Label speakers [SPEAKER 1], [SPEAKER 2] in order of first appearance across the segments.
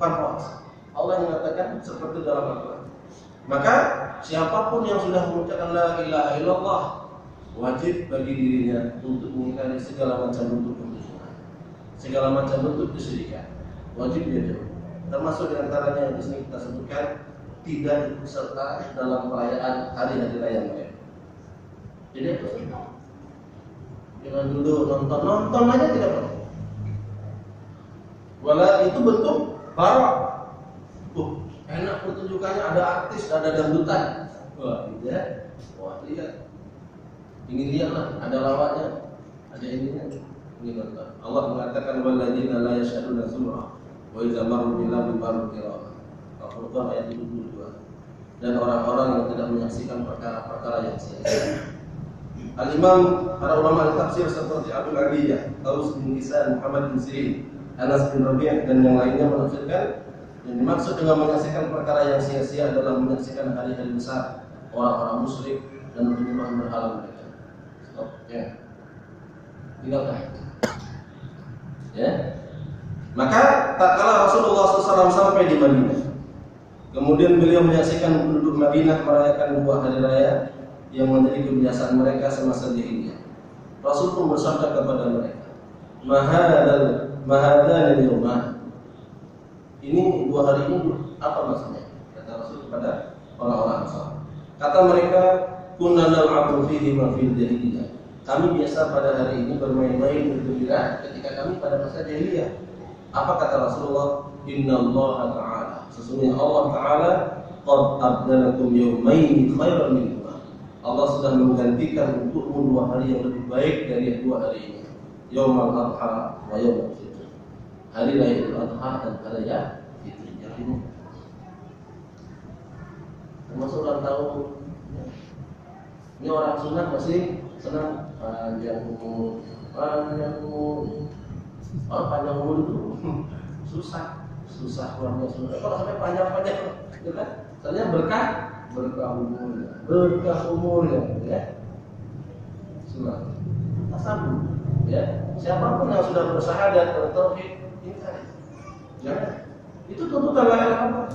[SPEAKER 1] bukan hoax. Allah yang mengatakan seperti dalam Al-Quran. Maka siapapun yang sudah mengucapkan la ilaha illallah, wajib bagi dirinya untuk mengingkari segala macam bentuk kemusyrikan, segala macam bentuk kesyirikan. Wajib dia jauh. Termasuk di antaranya yang di sini kita sebutkan, tidak ikut serta dalam perayaan hari-hari raya mereka. Tidak ikut serta. Jangan dulu nonton aja tidak boleh. Wala itu bentuk barak. Enak pertunjukannya, ada artis, ada dangdutan. Wah, gitu ya. Wah, lihat. Ingin lihatlah, ada lawaknya, ada ininya. Ini nonton. Allah mengatakan walladzina la yashhaduna dzura wa idza marru billahi marru kirama. Al-Qur'an ayat 72. Dan orang-orang yang tidak menyaksikan perkara-perkara yang sia-sia. Al-Imam para ulama al-tafsir seperti Abu Aliyah, Taus bin Isa, Muhammad bin Sirin, Anas bin Rabi' dan yang lainnya menafsirkan yang dimaksud dengan menyaksikan perkara yang sia-sia adalah menyaksikan hari-hari besar orang-orang musyrik dan penyembahan berhala mereka. Stop, ya. Tinggalkan. Ya. Maka tatkala Rasulullah SAW sampai di Madinah, kemudian beliau menyaksikan penduduk Madinah merayakan dua hari raya yang menjadi kebiasaan mereka semasa jahiliyah. Rasul pun bersabda kepada mereka, "Mahadal yawma." Ini dua hari ini apa maksudnya? Kata Rasul kepada orang-orang Ansar. Kata mereka, "Kunna nal'abu fihi ma fil jahiliyah." Kami biasa pada hari ini bermain-main bergembira ketika kami pada masa jahiliyah. Apa kata Rasulullah? Innallaha ta'ala, sesungguhnya Allah Ta'ala qad abdalakum yawmaini khairan minhuma. Allah sudah menggantikan untukmu dua hari yang lebih baik dari dua hari ini. Yaumul Adha wa Yaumul Fitr. Hari raya Idul Adha dan hari raya Fitri. Yang ini termasuk ulang tahun. Ini orang sunat masih senang panjang umur. Orang panjang umur itu susah keluarnya susah. Kalau sampai panjang-panjang, gitu kan? Soalnya berkah umurnya, ya. Sunat. Tasawuf, ya. Siapapun yang sudah bersyahadat bertauhid, ini tadi. Ya. Itu tuntutan lain apa?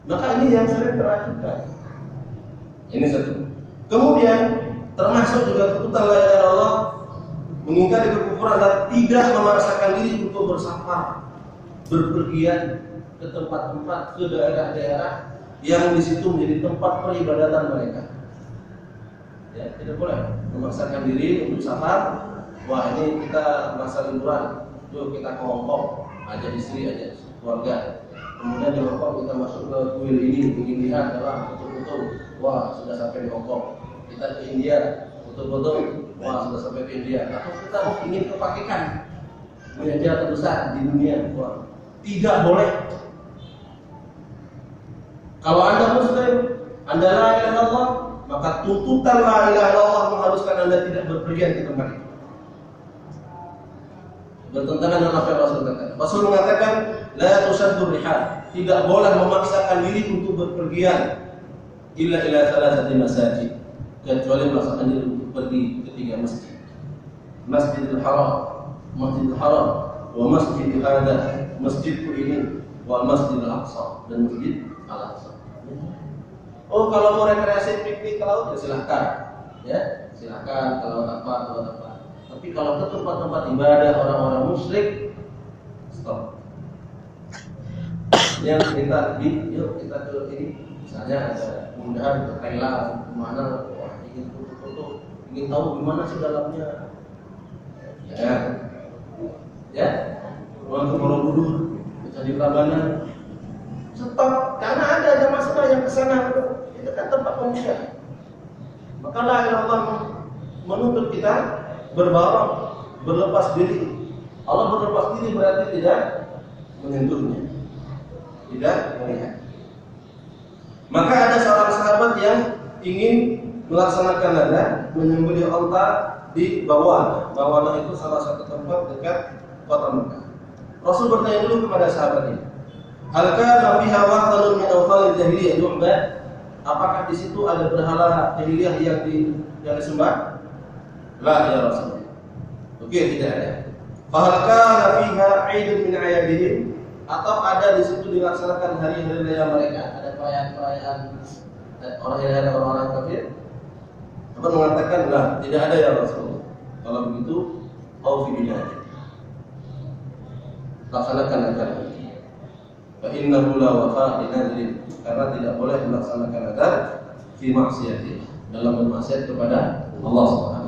[SPEAKER 1] Maka ini yang sering terakhirkan. Ini satu. Kemudian termasuk juga tuntutan lain Allah mengingkari kekufuran dan tidak memaksakan diri untuk bersafar, berpergian ke tempat-tempat, ke daerah-daerah yang di situ menjadi tempat peribadatan mereka. Ya, tidak boleh memaksakan diri untuk safar. Wah, ini kita masa liburan, yuk kita ke Hongkong, ajak istri, ajak keluarga. Kemudian di Hongkong kita masuk ke kuil ini, ingin lihat adalah foto-foto. Wah, sudah sampai di Hongkong. Kita ke India, foto-foto. Wah, sudah sampai ke India. Atau kita ingin ke Pakistan, menjadi terbesar di dunia. Wah, tidak boleh. Kalau Anda Muslim, Anda la ilaha illallah, maka tuntutan la ilaha illallah mengharuskan Anda tidak berpergian ke tempat itu. Bertentangan dengan apa yang Rasul katakan. Rasul mengatakan, la tusaddu rihal, tidak boleh memaksakan diri untuk berpergian illa ila thalathati masajid, kecuali memaksakan diri untuk pergi ke tiga masjid. Masjidil Haram, Masjidil Haram, wa Masjidil Hadza, masjidku ini, wa Masjidil Aqsa, dan Masjid Al-Aqsa. Oh, kalau mau rekreasi piknik ke laut ya silahkan, ya silahkan kalau apa. Tapi kalau ke tempat-tempat ibadah orang-orang musyrik, stop. Yang kita yuk kita ke ini, misalnya ada kemudahan ke Thailand, kemana, wah ingin foto-foto, ingin tahu gimana sih dalamnya, ya, orang ke Borobudur, bisa di Prambanan. Stop, karena ada jamaah yang kesana, itu kan tempat pemuda. Maka la ilaha illallah menuntut kita berbarang, berlepas diri. Allah berlepas diri berarti tidak menyentuhnya, tidak melihat. Maka ada seorang sahabat yang ingin melaksanakan nada, menyembelih onta di Bawana. Bawana itu salah satu tempat dekat kota Mekah. Rasul bertanya dulu kepada sahabat ini, hal kana fiha wathanun min awthanil jahiliyah yu'bad? Apakah di situ ada berhala jahiliyah yang disembah? La ya Rasul. Oke, tidak ada. Fa hal kana fiha 'aidun min 'ayadihim? atau ada di situ dilaksanakan hari-hari raya mereka, ada perayaan-perayaan orang-orang kafir. Apa mengatakan lah, tidak ada ya Rasulullah. Kalau begitu, aufi bidzalik. Laksanakan agar fa innahu la wafa li nadrin, karena tidak boleh melaksanakan agar fi maksiati, dalam bermaksiat kepada Allah Subhanahu